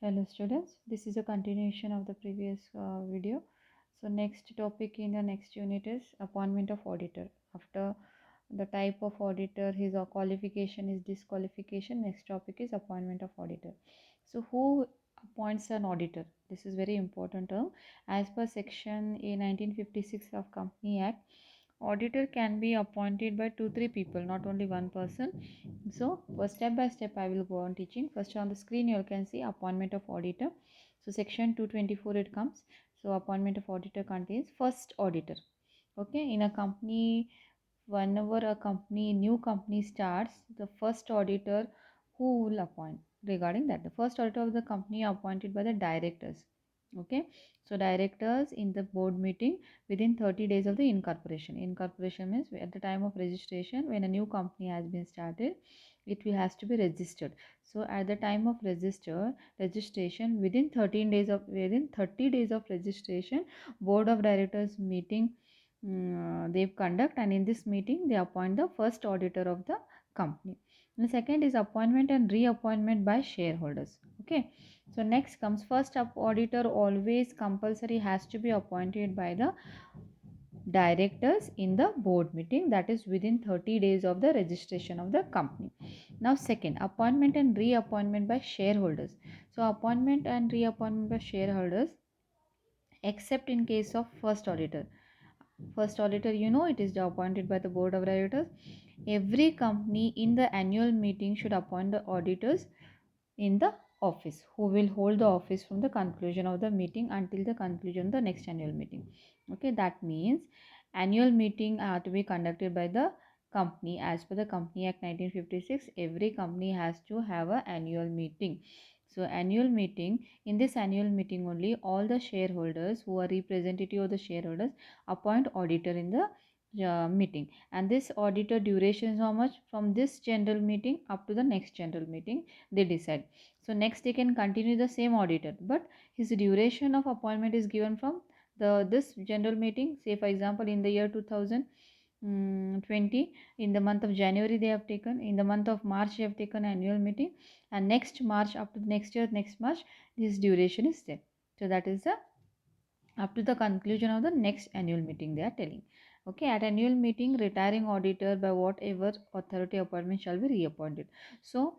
Hello students, this is a continuation of the previous video. So next topic in the next unit is appointment of auditor. After the type of auditor, his qualification is disqualification. Next topic is appointment of auditor. So who appoints an auditor? This is very important term. As per section A 1956 of Company Act, auditor can be appointed by 2-3 people, not only one person. So first, step by step I will go on teaching. First, on the screen you can see appointment of auditor. So section 224 it comes. So appointment of auditor contains first auditor. Okay, in a company, whenever a company new company starts, the first auditor who will appoint regarding that, the first auditor of the company appointed by the directors. Okay, so directors in the board meeting within 30 days of the incorporation. Incorporation means at the time of registration, when a new company has been started, it will has to be registered. So at the time of registration, within 30 days of registration, board of directors meeting they conduct, and in this meeting they appoint the first auditor of the company. The second is appointment and reappointment by shareholders. Okay, so next comes first up auditor always compulsory has to be appointed by the directors in the board meeting, that is within 30 days of the registration of the company. Now second, appointment and reappointment by shareholders. So appointment and reappointment by shareholders except in case of first auditor. First auditor, it is appointed by the board of directors. Every company in the annual meeting should appoint the auditors in the office, who will hold the office from the conclusion of the meeting until the conclusion of the next annual meeting. Okay, that means annual meeting are to be conducted by the company. As per the Company Act 1956, every company has to have an annual meeting. So annual meeting, in this annual meeting only, all the shareholders who are representative of the shareholders appoint auditor in the meeting. And this auditor duration is how much? From this general meeting up to the next general meeting they decide. So next they can continue the same auditor, but his duration of appointment is given from this general meeting. Say for example, in the year 2020, in the month of January they have taken, in the month of March they have taken annual meeting, and next March up to next year, next March, this duration is there. So that is the up to the conclusion of the next annual meeting they are telling. Okay, at annual meeting, retiring auditor by whatever authority appointment shall be reappointed. So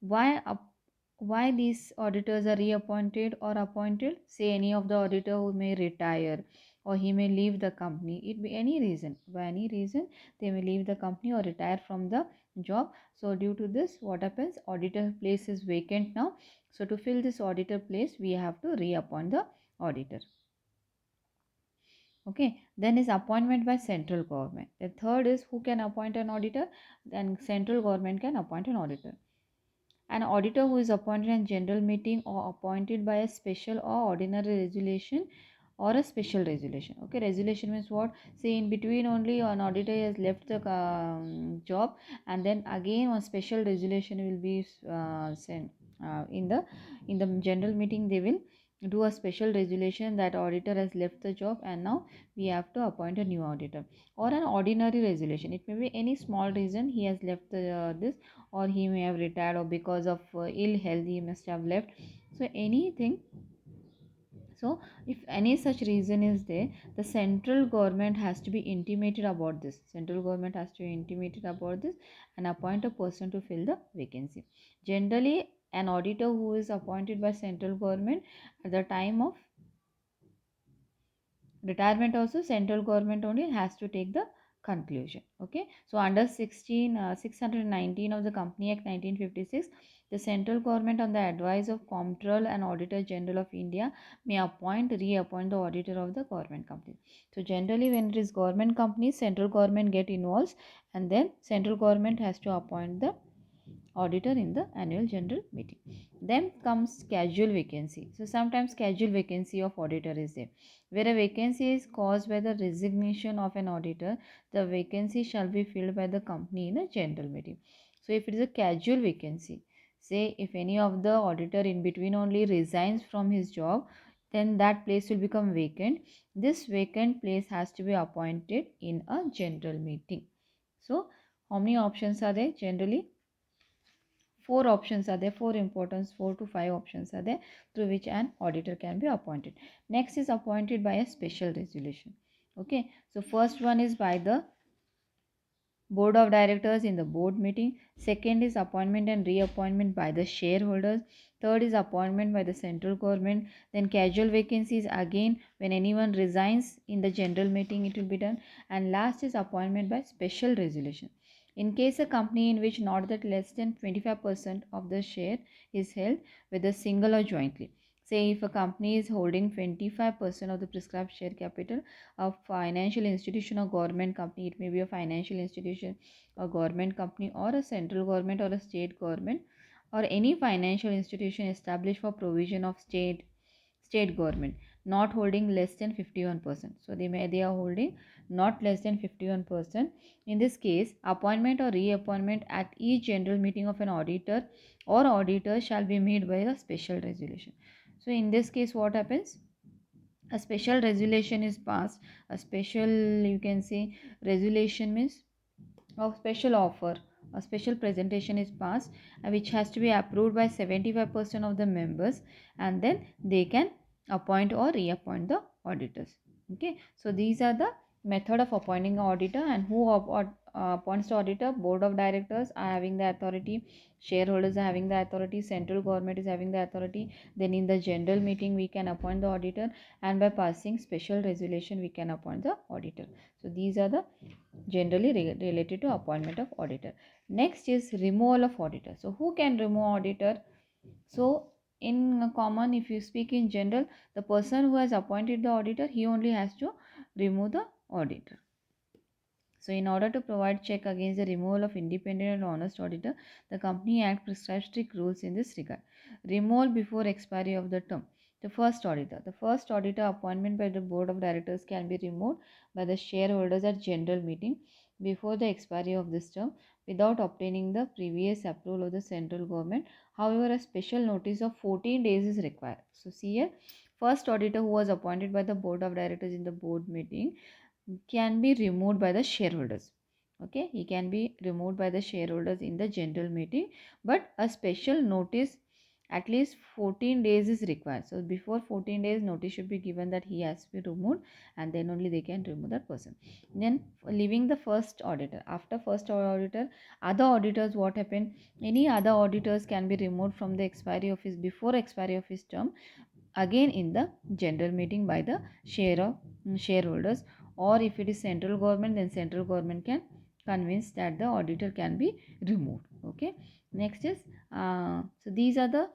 why these auditors are reappointed or appointed? Say any of the auditor who may retire, or he may leave the company. It be any reason. By any reason they may leave the company or retire from the job. So due to this, what happens? Auditor place is vacant now. So to fill this auditor place, we have to reappoint the auditor. Okay, then is appointment by central government. The third is who can appoint an auditor? Then central government can appoint an auditor. An auditor who is appointed in general meeting or appointed by a special or ordinary resolution or a special resolution. Okay, resolution means what? Say in between only an auditor has left the job, and then again one special resolution will be sent in the general meeting. They will do a special resolution that auditor has left the job and now we have to appoint a new auditor. Or an ordinary resolution, it may be any small reason he has left the this, or he may have retired, or because of ill health he must have left. So anything, so if any such reason is there, the central government has to be intimated about this. Central government has to be intimated about this and appoint a person to fill the vacancy. Generally, an auditor who is appointed by central government, at the time of retirement also, central government only has to take the conclusion. Okay, so under 619 of the Company Act 1956, the central government on the advice of Comptroller and Auditor General of India may reappoint the auditor of the government company. So generally when it is government companies, central government get involved, and then central government has to appoint the auditor in the annual general meeting. Then comes casual vacancy. So sometimes casual vacancy of auditor is there. Where a vacancy is caused by the resignation of an auditor, the vacancy shall be filled by the company in a general meeting. So if it is a casual vacancy, say if any of the auditor in between only resigns from his job, then that place will become vacant. This vacant place has to be appointed in a general meeting. So how many options are there? Generally four options are there, four importance, 4 to 5 options are there through which an auditor can be appointed. Next is appointed by a special resolution. Okay, so first one is by the board of directors in the board meeting. Second is appointment and reappointment by the shareholders. Third is appointment by the central government. Then casual vacancies, again when anyone resigns in the general meeting it will be done. And last is appointment by special resolution. In case a company in which not that less than 25% of the share is held, whether single or jointly. Say if a company is holding 25% of the prescribed share capital, a financial institution or government company, it may be a financial institution, a government company, or a central government or a state government, or any financial institution established for provision of state government, not holding less than 51%. So they are holding not less than 51%. In this case, appointment or reappointment at each general meeting of an auditor or auditor shall be made by a special resolution. So in this case, what happens? A special resolution is passed. A special, you can say, resolution means of special offer. A special presentation is passed, which has to be approved by 75% of the members, and then they can appoint or reappoint the auditors. Okay, so these are the method of appointing an auditor. And who appoints the auditor? Board of directors are having the authority, shareholders are having the authority, central government is having the authority. Then in the general meeting we can appoint the auditor, and by passing special resolution we can appoint the auditor. So these are the generally related to appointment of auditor. Next is removal of auditor. So who can remove auditor? So in common, if you speak in general, the person who has appointed the auditor, he only has to remove the auditor. So in order to provide check against the removal of independent and honest auditor, the Company Act prescribes strict rules in this regard. Removal before expiry of the term. The first auditor. The first auditor appointment by the board of directors can be removed by the shareholders at general meeting before the expiry of this term without obtaining the previous approval of the central government. However, a special notice of 14 days is required. So see here, first auditor who was appointed by the board of directors in the board meeting can be removed by the shareholders. Okay, he can be removed by the shareholders in the general meeting, but a special notice at least 14 days is required. So before 14 days notice should be given that he has to be removed, and then only they can remove that person. Then leaving the first auditor, after first auditor, other auditors, what happened? Any other auditors can be removed from the expiry of his, before expiry of his term, again in the general meeting by the shareholders. Or if it is central government, then central government can convince that the auditor can be removed. Okay, next is so these are the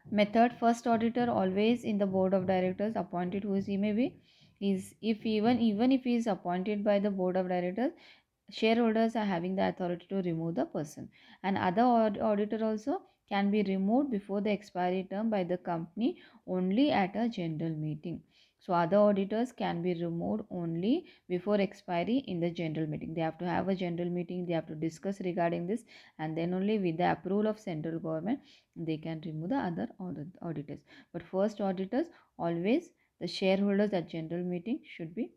method. First auditor always in the board of directors appointed, who is he may be, is if even if he is appointed by the board of directors, shareholders are having the authority to remove the person. And other auditor also can be removed before the expiry term by the company only at a general meeting. So other auditors can be removed only before expiry in the general meeting. They have to have a general meeting, they have to discuss regarding this, and then only with the approval of central government they can remove the other auditors. But first auditors, always the shareholders at general meeting should be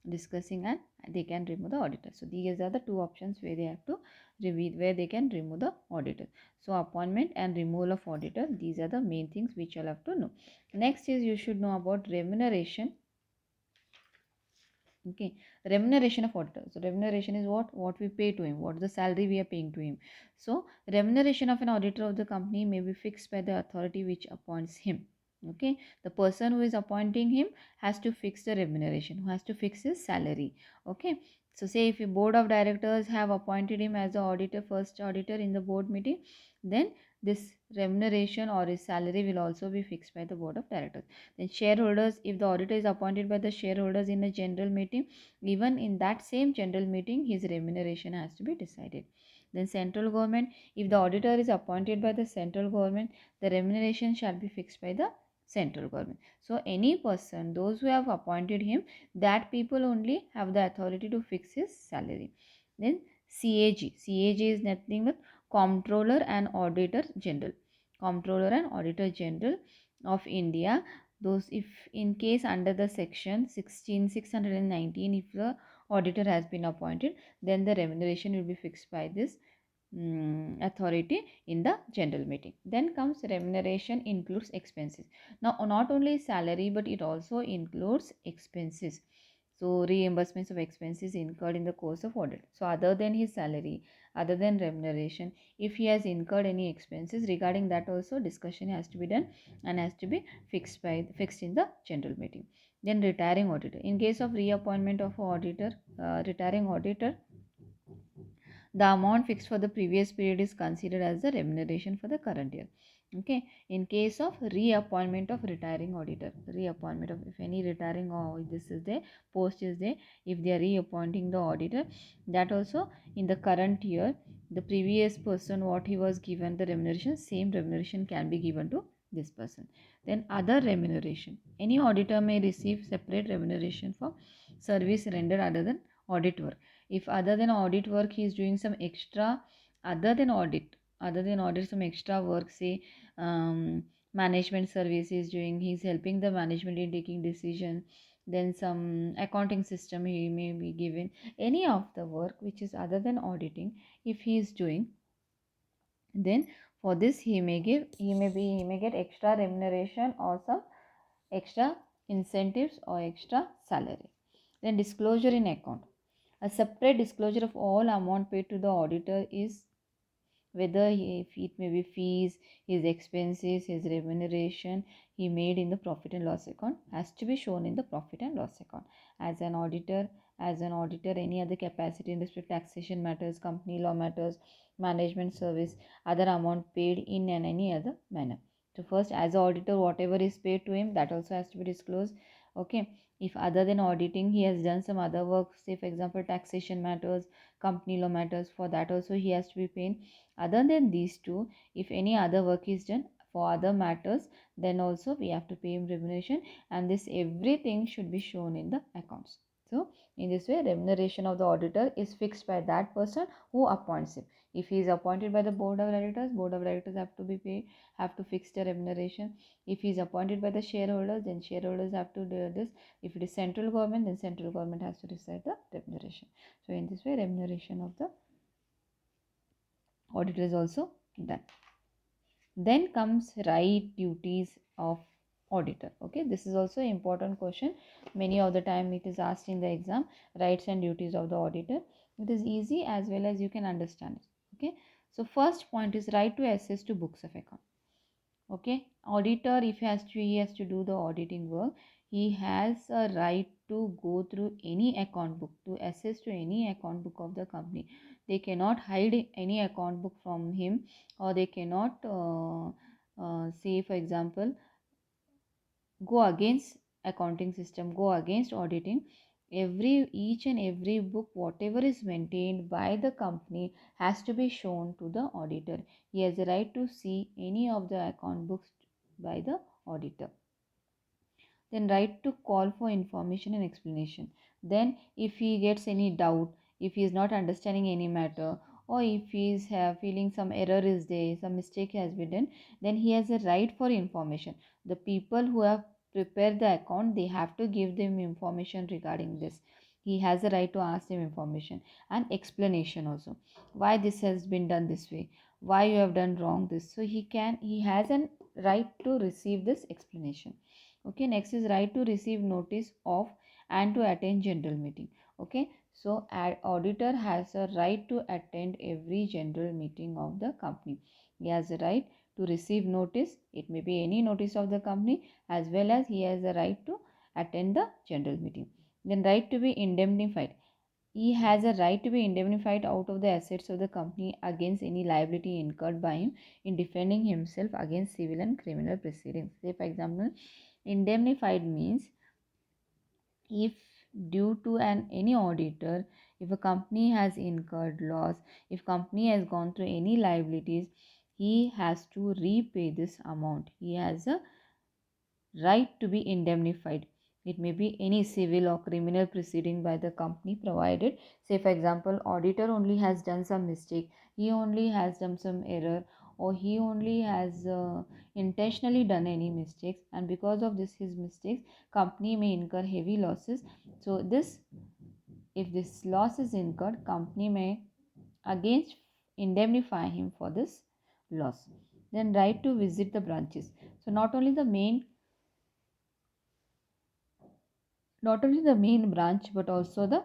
discussing, and they can remove the auditor. So these are the two options where they have to reveal, where they can remove the auditor. So appointment and removal of auditor, these are the main things which you'll have to know. Next is you should know about remuneration. Okay, remuneration of auditor. So remuneration is what we pay to him, what the salary we are paying to him. So remuneration of an auditor of the company may be fixed by the authority which appoints him. Okay, the person who is appointing him has to fix the remuneration, who has to fix his salary. Okay, so say if a board of directors have appointed him as the auditor, first auditor in the board meeting, then this remuneration or his salary will also be fixed by the board of directors. Then shareholders, if the auditor is appointed by the shareholders in a general meeting, even in that same general meeting his remuneration has to be decided. Then central government, if the auditor is appointed by the central government, the remuneration shall be fixed by the central government. So any person, those who have appointed him, that people only have the authority to fix his salary. Then CAG is nothing but Comptroller and Auditor General. Comptroller and Auditor General of India. Those, if in case under the section 16619, if the auditor has been appointed, then the remuneration will be fixed by this authority in the general meeting. Then comes remuneration includes expenses. Now not only salary but it also includes expenses. So reimbursements of expenses incurred in the course of audit. So other than his salary, other than remuneration, if he has incurred any expenses regarding that also discussion has to be done and has to be fixed in the general meeting. Then retiring auditor. In case of reappointment of auditor, retiring auditor, the amount fixed for the previous period is considered as the remuneration for the current year. Okay, in case of reappointment of retiring auditor, reappointment of, if any retiring or this is the post is there, if they are reappointing the auditor, that also in the current year the previous person what he was given the remuneration, same remuneration can be given to this person. Then other remuneration, any auditor may receive separate remuneration for service rendered other than audit work. If other than audit work he is doing some extra, other than audit some extra work, say management service is doing, he's helping the management in taking decision, then some accounting system he may be given, any of the work which is other than auditing if he is doing, then for this he may get extra remuneration or some extra incentives or extra salary. Then disclosure in account, a separate disclosure of all amount paid to the auditor is whether if it may be fees, his expenses, his remuneration he made in the profit and loss account has to be shown in the profit and loss account. As an auditor, any other capacity in respect taxation matters, company law matters, management service, other amount paid in and any other manner. So first, as an auditor, whatever is paid to him, that also has to be disclosed. Okay. If other than auditing, he has done some other work, say for example, taxation matters, company law matters, for that also he has to be paid. Other than these two, if any other work is done for other matters, then also we have to pay him remuneration, and this everything should be shown in the accounts. So in this way, remuneration of the auditor is fixed by that person who appoints him. If he is appointed by the board of directors have to be paid, have to fix the remuneration. If he is appointed by the shareholders, then shareholders have to do this. If it is central government, then central government has to decide the remuneration. So in this way, remuneration of the auditor is also done. Then comes right duties of auditor. Okay, this is also an important question. Many of the time it is asked in the exam, rights and duties of the auditor. It is easy as well as you can understand it. Okay, so first point is right to access to books of account. Okay, auditor, if he has to do the auditing work, he has a right to go through any account book, to access to any account book of the company. They cannot hide any account book from him, or they cannot say for example go against accounting system, go against auditing. Each and every book whatever is maintained by the company has to be shown to the auditor. He has a right to see any of the account books by the auditor. Then right to call for information and explanation. Then if he gets any doubt, if he is not understanding any matter, or if he is feeling some error is there, some mistake has been done, then he has a right for information. The people who have prepared the account, they have to give them information regarding this. He has a right to ask them information and explanation also, why this has been done this way, why you have done wrong this. So he has a right to receive this explanation. Okay, next is right to receive notice of and to attend general meeting. Okay, so auditor has a right to attend every general meeting of the company. He has a right to receive notice, it may be any notice of the company, as well as he has a right to attend the general meeting. Then right to be indemnified, he has a right to be indemnified out of the assets of the company against any liability incurred by him in defending himself against civil and criminal proceedings. Say, for example, indemnified means if due to any auditor, if a company has incurred loss, if company has gone through any liabilities, he has to repay this amount. He has a right to be indemnified. It may be any civil or criminal proceeding by the company, provided, say for example, auditor only has done some mistake, he only has done some error, or he only has intentionally done any mistakes, and because of this his mistakes company may incur heavy losses. So this, if this loss is incurred, company may against indemnify him for this loss. Then right to visit the branches. So not only the main branch but also the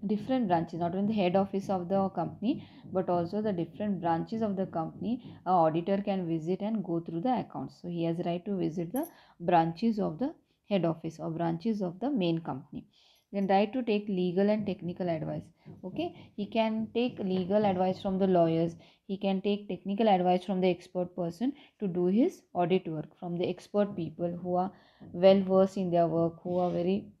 different branches, not only the head office of the company but also the different branches of the company, a auditor can visit and go through the accounts. So he has right to visit the branches of the head office or branches of the main company. Then right to take legal and technical advice. Okay, he can take legal advice from the lawyers, he can take technical advice from the expert person to do his audit work, from the expert people who are well versed in their work, who are very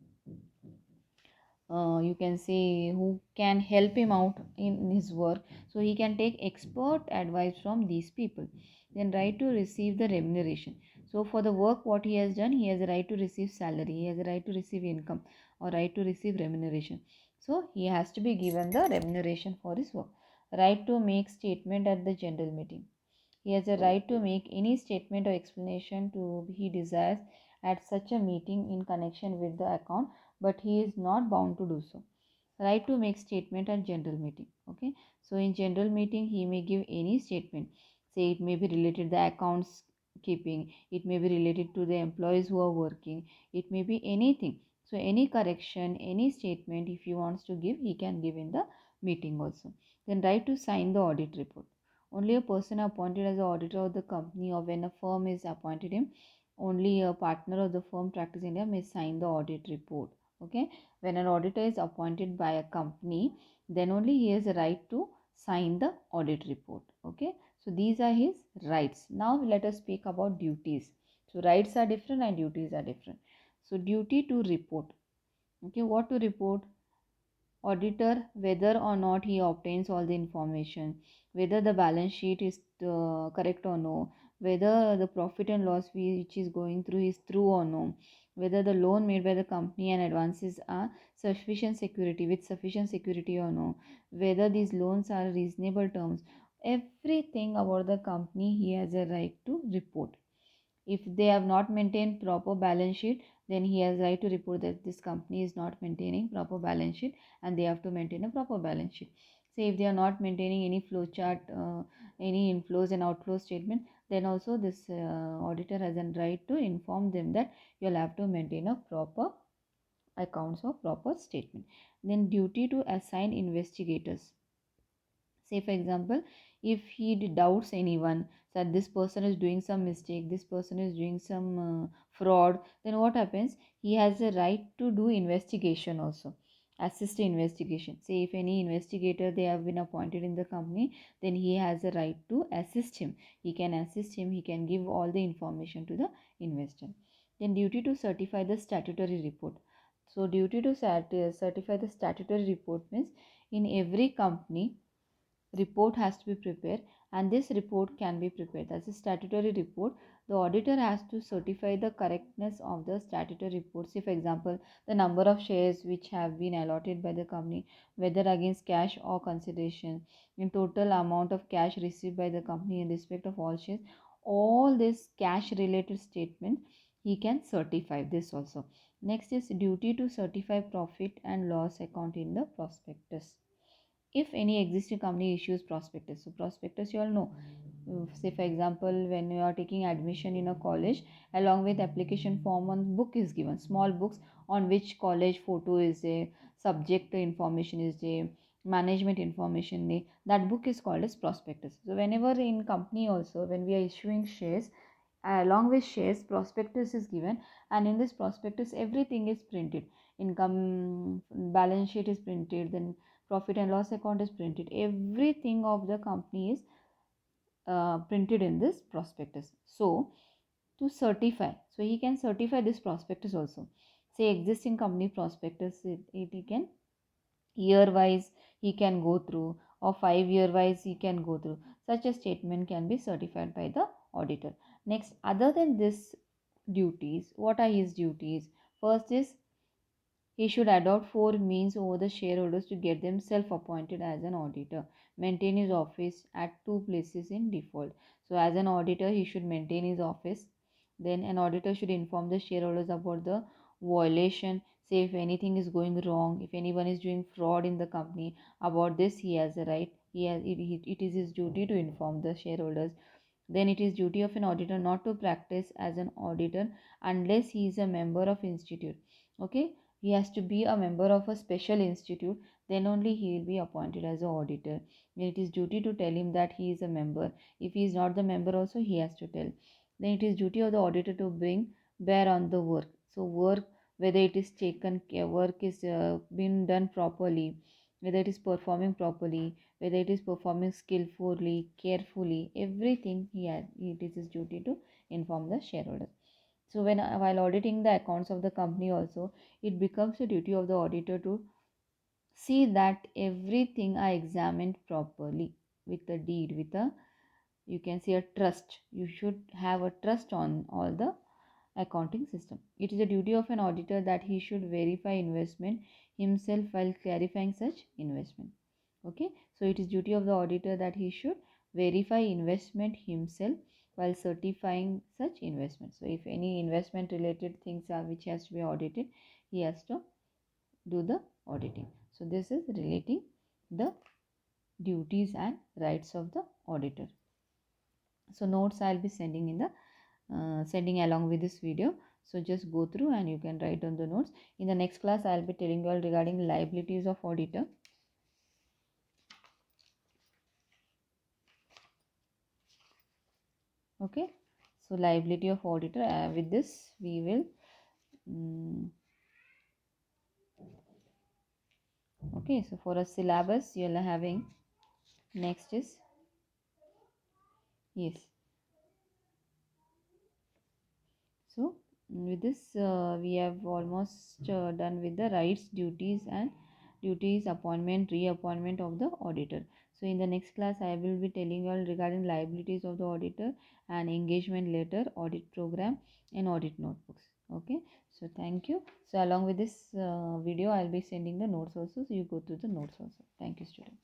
you can say who can help him out in his work. So he can take expert advice from these people. Then right to receive the remuneration. So for the work what he has done, he has a right to receive salary, he has a right to receive income or right to receive remuneration. So he has to be given the remuneration for his work. Right to make statement at the general meeting. He has a right to make any statement or explanation to he desires at such a meeting in connection with the account, but he is not bound to do so. Right to make statement at general meeting. Okay, so in general meeting he may give any statement. Say it may be related to the accounts keeping, it may be related to the employees who are working, it may be anything. So any correction, any statement if he wants to give, he can give in the meeting also. Then right to sign the audit report. Only a person appointed as the auditor of the company or when a firm is appointed him, only a partner of the firm Practice India may sign the audit report. Okay, when an auditor is appointed by a company, then only he has a right to sign the audit report. Okay, so these are his rights. Now let us speak about duties. So rights are different and duties are different. So duty to report. Okay, what to report? Auditor, whether or not he obtains all the information, whether the balance sheet is correct or no, whether the profit and loss which is going through is true or no, whether the loan made by the company and advances are sufficient security with sufficient security or no, whether these loans are reasonable terms. Everything about the company he has a right to report. If they have not maintained proper balance sheet, then he has right to report that this company is not maintaining proper balance sheet and they have to maintain a proper balance sheet. Say if they are not maintaining any flow chart, any inflows and outflow statement, then also this auditor has a right to inform them that you'll have to maintain a proper accounts or proper statement. Then duty to assign investigators. Say for example, if he doubts anyone that this person is doing some mistake, this person is doing some fraud, then what happens, he has a right to do investigation also, assist in investigation. Say if any investigator they have been appointed in the company, then he has a right to assist him, he can assist him, he can give all the information to the investor. Then duty to certify the statutory report. So duty to certify the statutory report means in every company report has to be prepared, and this report can be prepared as a statutory report. The auditor has to certify the correctness of the statutory report. Say for example, the number of shares which have been allotted by the company, whether against cash or consideration, in total amount of cash received by the company in respect of all shares, all this cash related statement he can certify this also. Next is duty to certify profit and loss account in the prospectus. If any existing company issues prospectus, so prospectus you all know, say for example when you are taking admission in a college, along with application form one book is given, small books on which college photo is there, subject information is there, management information there, that book is called as prospectus. So whenever in company also when we are issuing shares, along with shares prospectus is given, and in this prospectus everything is printed, income balance sheet is printed, then profit and loss account is printed, everything of the company is printed in this prospectus. So to certify, so he can certify this prospectus also. Say existing company prospectus, it he can year wise he can go through, or 5 year wise he can go through, such a statement can be certified by the auditor. Next, other than this duties, what are his duties? First is he should adopt four means over the shareholders to get them self appointed as an auditor. Maintain his office at two places in default. So, as an auditor, he should maintain his office. Then, an auditor should inform the shareholders about the violation. Say, if anything is going wrong, if anyone is doing fraud in the company, about this he has a right. it is his duty to inform the shareholders. Then it is duty of an auditor not to practice as an auditor unless he is a member of institute. Okay, he has to be a member of a special institute, then only he will be appointed as an auditor. Then it is duty to tell him that he is a member. If he is not the member also, he has to tell. Then it is duty of the auditor to bring bear on the work. So work, whether it is taken care, work is been done properly, whether it is performing properly, whether it is performing skillfully, carefully, everything it is his duty to inform the shareholders. So while auditing the accounts of the company also, it becomes a duty of the auditor to see that everything are examined properly with a deed, with a, you can say, a trust. You should have a trust on all the accounting system. It is a duty of an auditor that he should verify investment himself while clarifying such investment. Okay, so it is duty of the auditor that he should verify investment himself while certifying such investment. So if any investment related things are which has to be audited, he has to do the auditing. So this is relating the duties and rights of the auditor. So notes I'll be sending in the sending along with this video. So just go through and you can write down the notes. In the next class I'll be telling you all regarding liabilities of auditor. Okay, so liability of auditor, with this we will okay. So for a syllabus you'll having, next is, yes, so with this we have almost done with the rights, duties and duties, appointment, reappointment of the auditor. So in the next class I will be telling you all regarding liabilities of the auditor and engagement letter, audit program and audit notebooks. Okay, so thank you. So along with this video I'll be sending the notes also, so you go through the notes also. Thank you, students.